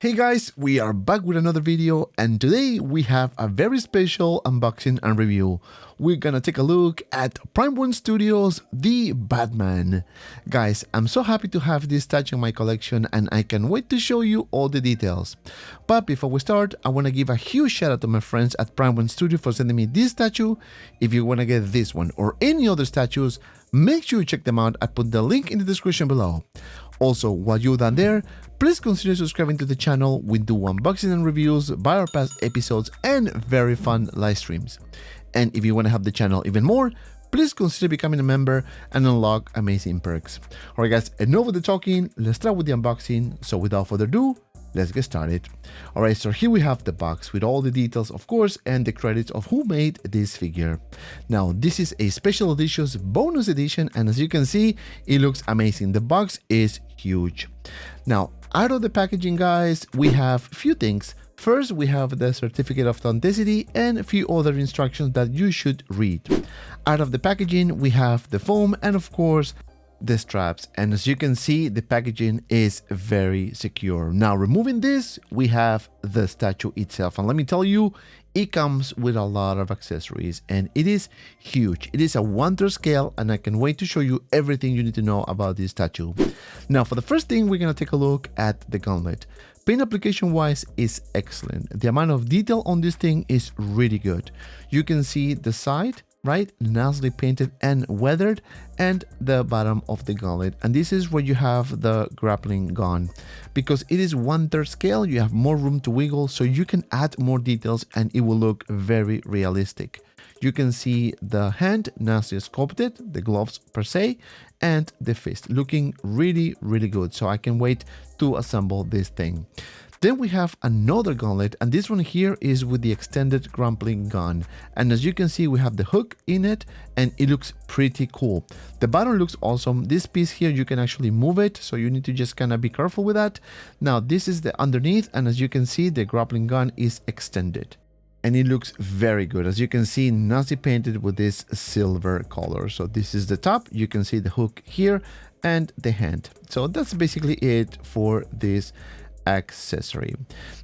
Hey guys, we are back with another video, and today we have a very special unboxing and review. We're gonna take a look at Prime 1 Studios' The Batman. Guys, I'm so happy to have this statue in my collection and I can't wait to show you all the details. But before we start, I wanna give a huge shout out to my friends at Prime 1 Studio for sending me this statue. If you wanna get this one or any other statues, make sure you check them out. I put the link in the description below. Also, while you're down there, please consider subscribing to the channel. We do unboxing and reviews, buy our past episodes, and very fun live streams. And if you want to help the channel even more, please consider becoming a member and unlock amazing perks. Alright guys, enough with the talking, let's start with the unboxing. So without further ado, let's get started. Alright, so here we have the box with all the details, of course, and the credits of who made this figure. Now, this is a special edition's bonus edition, and as you can see, it looks amazing. The box is huge. Now, out of the packaging, guys, we have a few things. First, we have the certificate of authenticity and a few other instructions that you should read. Out of the packaging, we have the foam and, of course, the straps, and as you can see, the packaging is very secure. Now, removing this, we have the statue itself, and let me tell you, it comes with a lot of accessories and it is huge. It is a 1/3 scale, and I can wait to show you everything you need to know about this statue. Now, for the first thing, we're gonna take a look at the gauntlet. Paint application wise is excellent. The amount of detail on this thing is really good. You can see the side, right, nicely painted and weathered, and the bottom of the gauntlet, and this is where you have the grappling gun. Because it is 1/3 scale, you have more room to wiggle, so you can add more details and it will look very realistic. You can see the hand nicely sculpted, the gloves per se, and the fist looking really good. So I can wait to assemble this thing. Then we have another gauntlet, and this one here is with the extended grappling gun. And as you can see, we have the hook in it, and it looks pretty cool. The bottom looks awesome. This piece here, you can actually move it, so you need to just kind of be careful with that. Now, this is the underneath, and as you can see, the grappling gun is extended. And it looks very good. As you can see, nicely painted with this silver color. So this is the top. You can see the hook here and the hand. So that's basically it for this accessory.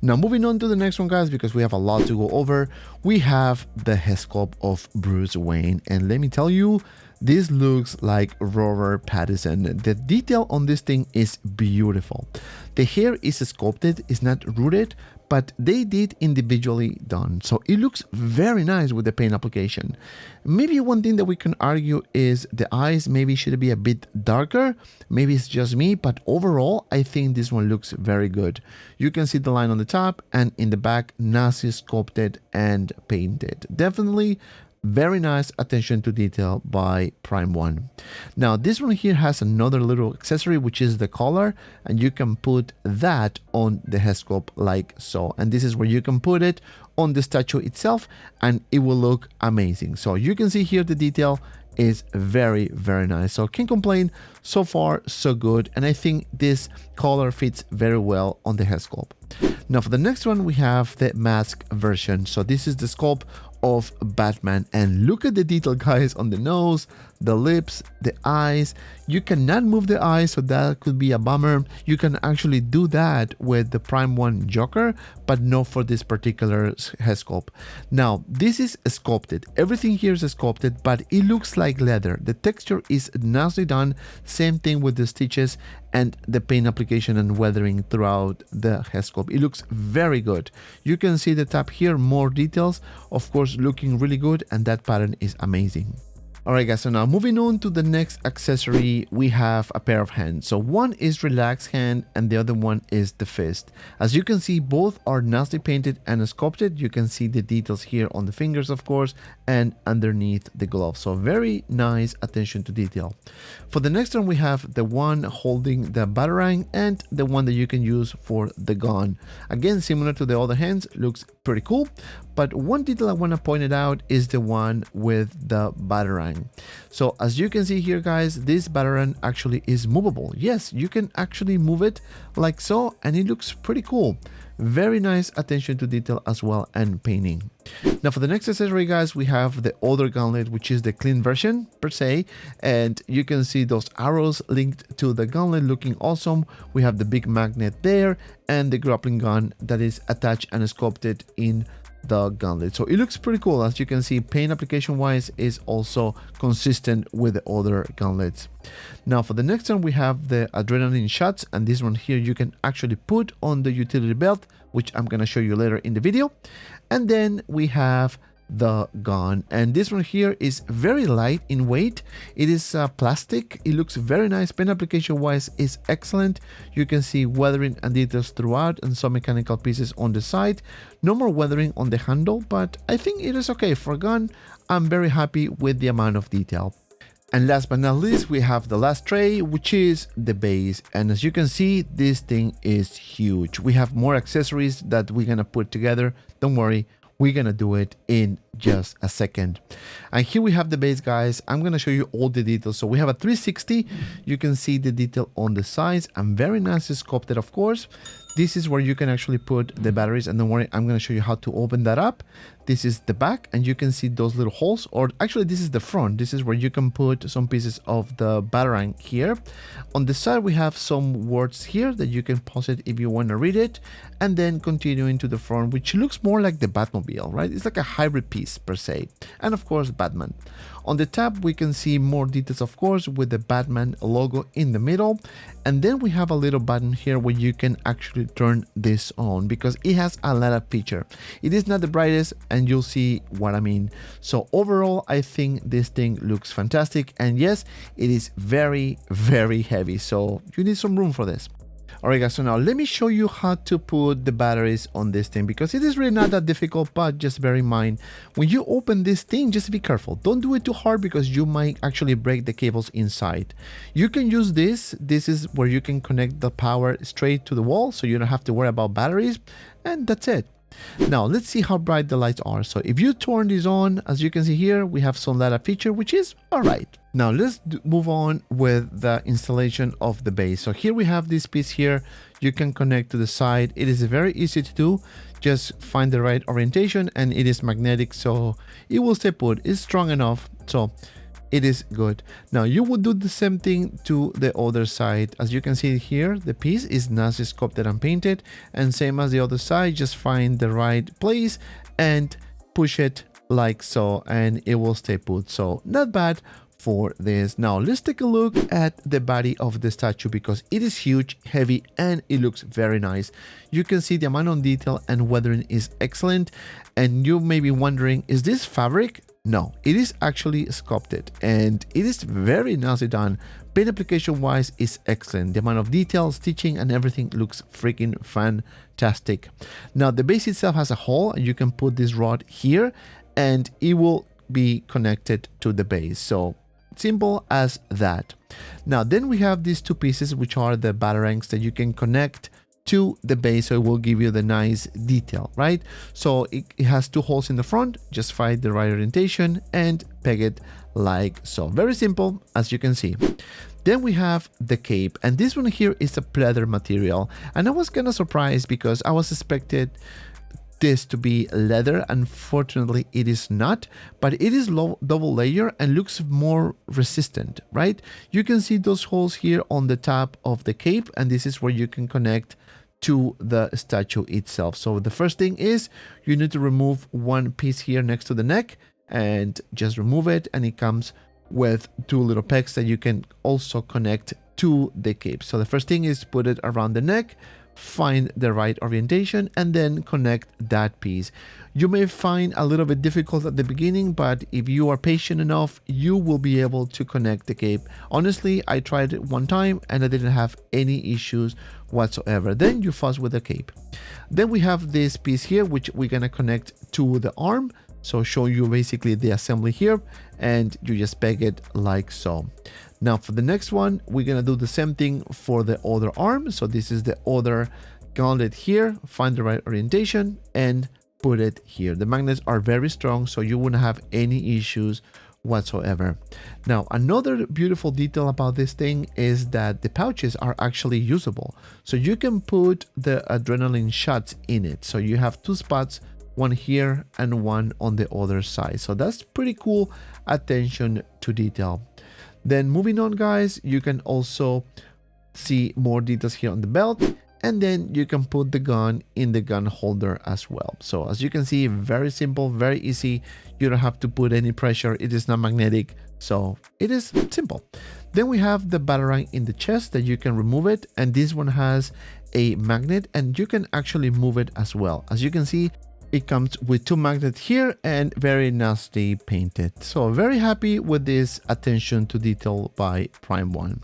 Now, moving on to the next one, guys, because we have a lot to go over. We have the head sculpt of Bruce Wayne, and let me tell you, this looks like Robert Pattinson. The detail on this thing is beautiful. The hair is sculpted, it's not rooted, but they did individually done, so it looks very nice with the paint application. Maybe one thing that we can argue is the eyes maybe should be a bit darker. Maybe it's just me, but overall I think this one looks very good. You can see the line on the top and in the back, nicely sculpted and painted. Definitely very nice attention to detail by Prime 1. Now, this one here has another little accessory, which is the collar, and you can put that on the head sculpt like so. And this is where you can put it on the statue itself, and it will look amazing. So you can see here the detail is very nice. So can't complain. So far, so good. And I think this collar fits very well on the head sculpt. Now, for the next one, we have the mask version. So this is the sculpt of Batman, and look at the detail, guys, on the nose, the lips, the eyes. You cannot move the eyes, so that could be a bummer. You can actually do that with the Prime 1 Joker, but not for this particular head sculpt. Now, this is sculpted. Everything here is sculpted, but it looks like leather. The texture is nicely done. Same thing with the stitches and the paint application and weathering throughout the head sculpt. It looks very good. You can see the top here, more details, of course, looking really good, and that pattern is amazing. Alright guys, so now moving on to the next accessory, we have a pair of hands. So one is relaxed hand and the other one is the fist. As you can see, both are nicely painted and sculpted. You can see the details here on the fingers, of course, and underneath the glove. So very nice attention to detail. For the next one, we have the one holding the batarang and the one that you can use for the gun. Again, similar to the other hands, looks pretty cool. But one detail I want to point it out is the one with the batarang. Batarang. So as you can see here, guys, this Batarang actually is movable. Yes, you can actually move it like so, and it looks pretty cool. Very nice attention to detail as well, and painting. Now for the next accessory, guys, we have the other gauntlet, which is the clean version per se, and you can see those arrows linked to the gauntlet looking awesome. We have the big magnet there and the grappling gun that is attached and sculpted in the gauntlet. So it looks pretty cool. As you can see, paint application wise is also consistent with the other gauntlets. Now for the next one, we have the adrenaline shots, and this one here you can actually put on the utility belt, which I'm going to show you later in the video. And then we have the gun, and this one here is very light in weight. It is plastic. It looks very nice. Paint application wise is excellent. You can see weathering and details throughout, and some mechanical pieces on the side. No more weathering on the handle, but I think it is okay for a gun. I'm very happy with the amount of detail. And last but not least, we have the last tray, which is the base. And as you can see, this thing is huge. We have more accessories that we're gonna put together. Don't worry, we're gonna do it in just a second. And here we have the base, guys. I'm gonna show you all the details. So we have a 360. You can see the detail on the sides, and very nicely sculpted, of course. This is where you can actually put the batteries, and don't worry, I'm going to show you how to open that up. This is the back, and you can see those little holes, or actually this is the front. This is where you can put some pieces of the Batarang here. On the side, we have some words here that you can pause it if you want to read it, and then continuing to the front, which looks more like the Batmobile, right? It's like a hybrid piece per se, and of course Batman. On the top, we can see more details, of course, with the Batman logo in the middle. And then we have a little button here where you can actually turn this on, because it has a lot of feature. It is not the brightest, and you'll see what I mean. So overall, I think this thing looks fantastic. And yes, it is very, very heavy. So you need some room for this. Alright guys, so now let me show you how to put the batteries on this thing, because it is really not that difficult, but just bear in mind, when you open this thing, just be careful. Don't do it too hard, because you might actually break the cables inside. You can use this. This is where you can connect the power straight to the wall, so you don't have to worry about batteries, and that's it. Now let's see how bright the lights are. So if you turn this on, as you can see here, we have some light feature, which is all right. Now let's move on with the installation of the base. So here we have this piece here. You can connect to the side. It is very easy to do. Just find the right orientation, and it is magnetic, so it will stay put. It's strong enough, so it is good. Now you would do the same thing to the other side. As you can see here, the piece is nicely sculpted and painted, and same as the other side, just find the right place and push it like so, and it will stay put. So not bad for this. Now let's take a look at the body of the statue, because it is huge, heavy, and it looks very nice. You can see the amount of detail and weathering is excellent, and you may be wondering, is this fabric? No, it is actually sculpted, and it is very nicely done. Paint application wise is excellent. The amount of detail, stitching, and everything looks freaking fantastic. Now the base itself has a hole, and you can put this rod here, and it will be connected to the base. So simple as that. Now then we have these two pieces, which are the Batarangs that you can connect to the base, so it will give you the nice detail, right? So it has two holes in the front. Just find the right orientation and peg it like so. Very simple, as you can see. Then we have the cape, and this one here is a pleather material, and I was kind of surprised because I was expected this to be leather. Unfortunately, it is not, but it is double layer and looks more resistant, right? You can see those holes here on the top of the cape, and this is where you can connect to the statue itself. So the first thing is you need to remove one piece here next to the neck, and just remove it, and it comes with two little pegs that you can also connect to the cape. So the first thing is put it around the neck, find the right orientation, and then connect that piece. You may find a little bit difficult at the beginning, but if you are patient enough, you will be able to connect the cape. Honestly, I tried it one time and I didn't have any issues whatsoever. Then you fuss with the cape. Then we have this piece here, which we're gonna connect to the arm. So show you basically the assembly here, and you just peg it like so. Now for the next one, we're gonna do the same thing for the other arm. So this is the other gauntlet here. Find the right orientation and put it here. The magnets are very strong, so you wouldn't have any issues whatsoever. Now, another beautiful detail about this thing is that the pouches are actually usable. So you can put the adrenaline shots in it. So you have two spots, one here and one on the other side. So that's pretty cool attention to detail. Then moving on, guys, you can also see more details here on the belt, and then you can put the gun in the gun holder as well. So as you can see, very simple, very easy. You don't have to put any pressure. It is not magnetic, so it is simple. Then we have the batarang in the chest that you can remove it, and this one has a magnet and you can actually move it as well. As you can see, it comes with two magnets here and very nicely painted. So very happy with this attention to detail by Prime 1.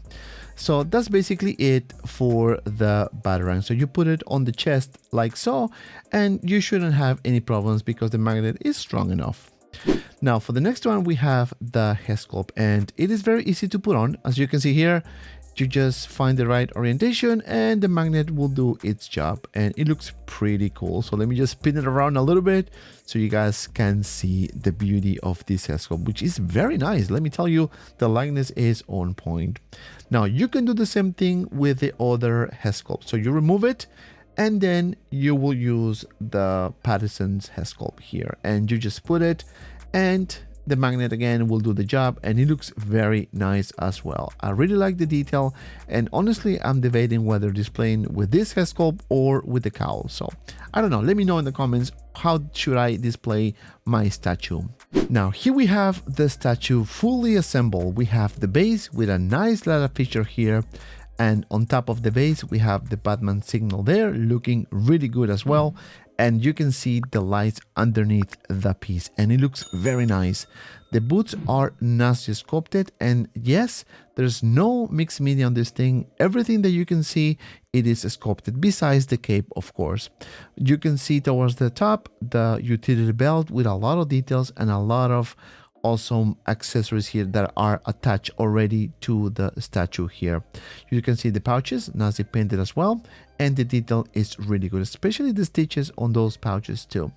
So that's basically it for the batarang. So you put it on the chest like so, and you shouldn't have any problems because the magnet is strong enough. Now for the next one, we have the head sculpt, and it is very easy to put on. As you can see here, you just find the right orientation and the magnet will do its job, and it looks pretty cool. So let me just spin it around a little bit so you guys can see the beauty of this head sculpt, which is very nice. Let me tell you, the likeness is on point. Now you can do the same thing with the other head sculpt. So you remove it and then you will use the Pattinson's head sculpt here, and you just put it, and the magnet again will do the job, and it looks very nice as well. I really like the detail, and honestly I'm debating whether displaying with this head sculpt or with the cowl. So I don't know, let me know in the comments, how should I display my statue. Now here we have the statue fully assembled. We have the base with a nice leather feature here, and on top of the base we have the Batman signal there, looking really good as well. And you can see the lights underneath the piece, and it looks very nice. The boots are nicely sculpted, and yes, there's no mixed media on this thing. Everything that you can see, it is sculpted, besides the cape, of course. You can see towards the top the utility belt with a lot of details and a lot of awesome accessories here that are attached already to the statue here. You can see the pouches nicely painted as well, and the detail is really good, especially the stitches on those pouches too.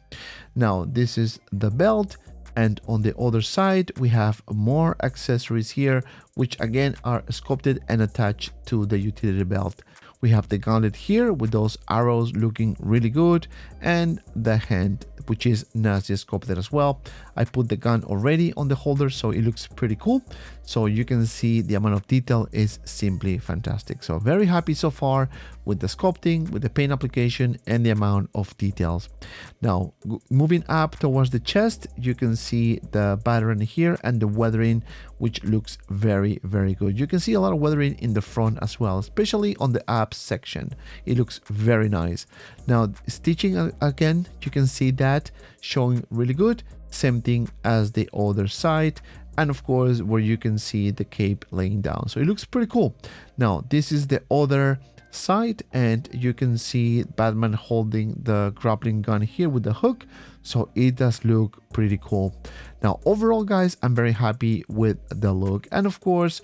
Now this is the belt, and on the other side we have more accessories here, which again are sculpted and attached to the utility belt. We have the gauntlet here with those arrows looking really good, and the hand, which is nicely sculpted as well. I put the gun already on the holder, so it looks pretty cool. So you can see the amount of detail is simply fantastic. So very happy so far with the sculpting, with the paint application, and the amount of details. Now moving up towards the chest, you can see the batarang here and the weathering, which looks very, very good. You can see a lot of weathering in the front as well, especially on the abs section. It looks very nice. Now stitching again, you can see that showing really good. Same thing as the other side, and of course where you can see the cape laying down. So it looks pretty cool. Now this is the other side, and you can see Batman holding the grappling gun here with the hook, so it does look pretty cool. Now overall, guys, I'm very happy with the look, and of course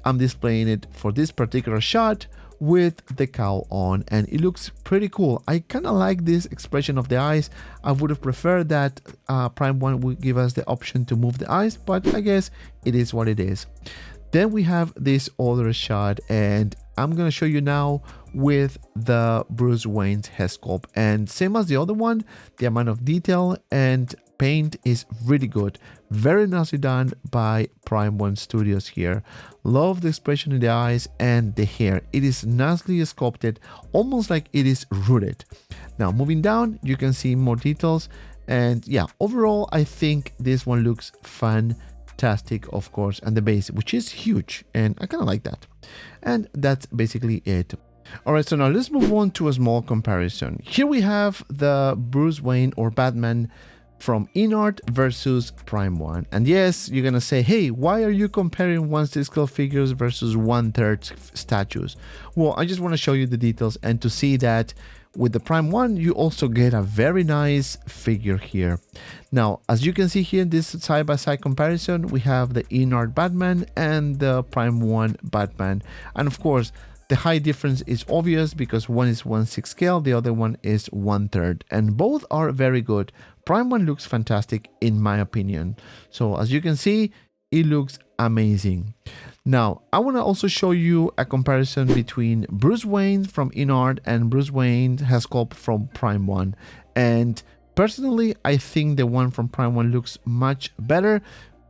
I'm displaying it for this particular shot with the cowl on, and it looks pretty cool. I kind of like this expression of the eyes. I would have preferred that Prime 1 would give us the option to move the eyes, but I guess it is what it is. Then we have this other shot, and I'm gonna show you now with the Bruce Wayne's head sculpt, and same as the other one, the amount of detail and paint is really good. Very nicely done by Prime 1 Studios here. Love the expression in the eyes and the hair. It is nicely sculpted, almost like it is rooted. Now moving down, you can see more details, and yeah, overall I think this one looks fantastic, of course, and the base, which is huge, and I kind of like that. And that's basically it. Alright, so now let's move on to a small comparison. Here we have the Bruce Wayne or Batman from InArt versus Prime 1. And yes, you're gonna say, hey, why are you comparing 1/6 scale figures versus 1/3 statues? Well, I just want to show you the details, and to see that with the Prime 1 you also get a very nice figure here. Now as you can see here in this side-by-side comparison, we have the InArt Batman and the Prime 1 Batman, and of course the height difference is obvious because one is 1/6 scale, the other one is 1/3, and both are very good. Prime 1 looks fantastic in my opinion. So as you can see, it looks amazing. Now, I want to also show you a comparison between Bruce Wayne from InArt and Bruce Wayne Head from Prime 1. And personally, I think the one from Prime 1 looks much better,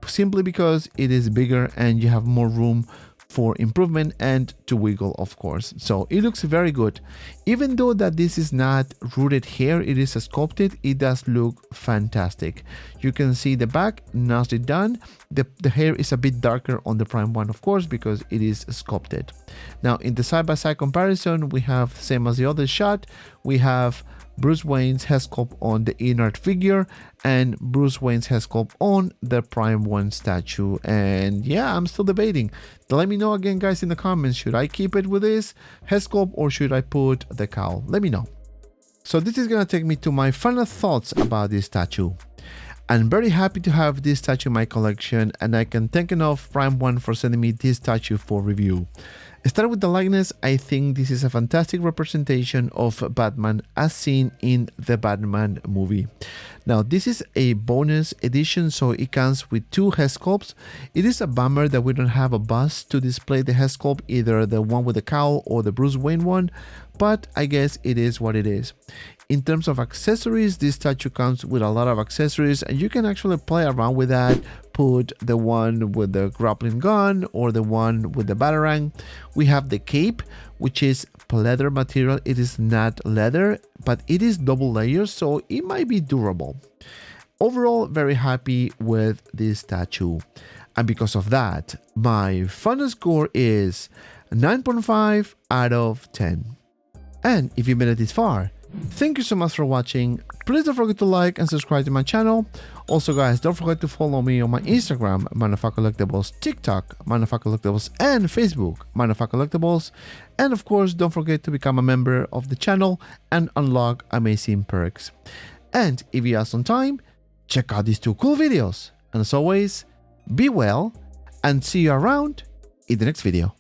simply because it is bigger and you have more room for improvement and to wiggle, of course. So it looks very good. Even though that this is not rooted hair, it is sculpted, it does look fantastic. You can see the back, nicely done. The hair is a bit darker on the Prime 1, of course, because it is sculpted. Now in the side-by-side comparison, we have, same as the other shot, we have Bruce Wayne's head sculpt on the InArt figure and Bruce Wayne's head sculpt on the Prime 1 statue. And yeah, I'm still debating. Let me know again, guys, in the comments, should I keep it with this head sculpt or should I put the cowl? Let me know. So this is gonna take me to my final thoughts about this statue. I'm very happy to have this statue in my collection, and I can thank enough Prime 1 for sending me this statue for review. Starting with the likeness, I think this is a fantastic representation of Batman as seen in the Batman movie. Now, this is a bonus edition, so it comes with 2 head sculpts. It is a bummer that we don't have a bust to display the head sculpt, either the one with the cowl or the Bruce Wayne one, but I guess it is what it is. In terms of accessories, this statue comes with a lot of accessories, and you can actually play around with that. Put the one with the grappling gun or the one with the batarang. We have the cape, which is leather material. It is not leather, but it is double layers, so it might be durable. Overall, very happy with this statue. And because of that, my final score is 9.5 out of 10. And if you made it this far, thank you so much for watching. Please don't forget to like and subscribe to my channel. Also, guys, don't forget to follow me on my Instagram, ManafacCollectibles, TikTok, ManafacCollectibles, and Facebook, ManafacCollectibles. And of course, don't forget to become a member of the channel and unlock amazing perks. And if you have some time, check out these 2 cool videos. And as always, be well and see you around in the next video.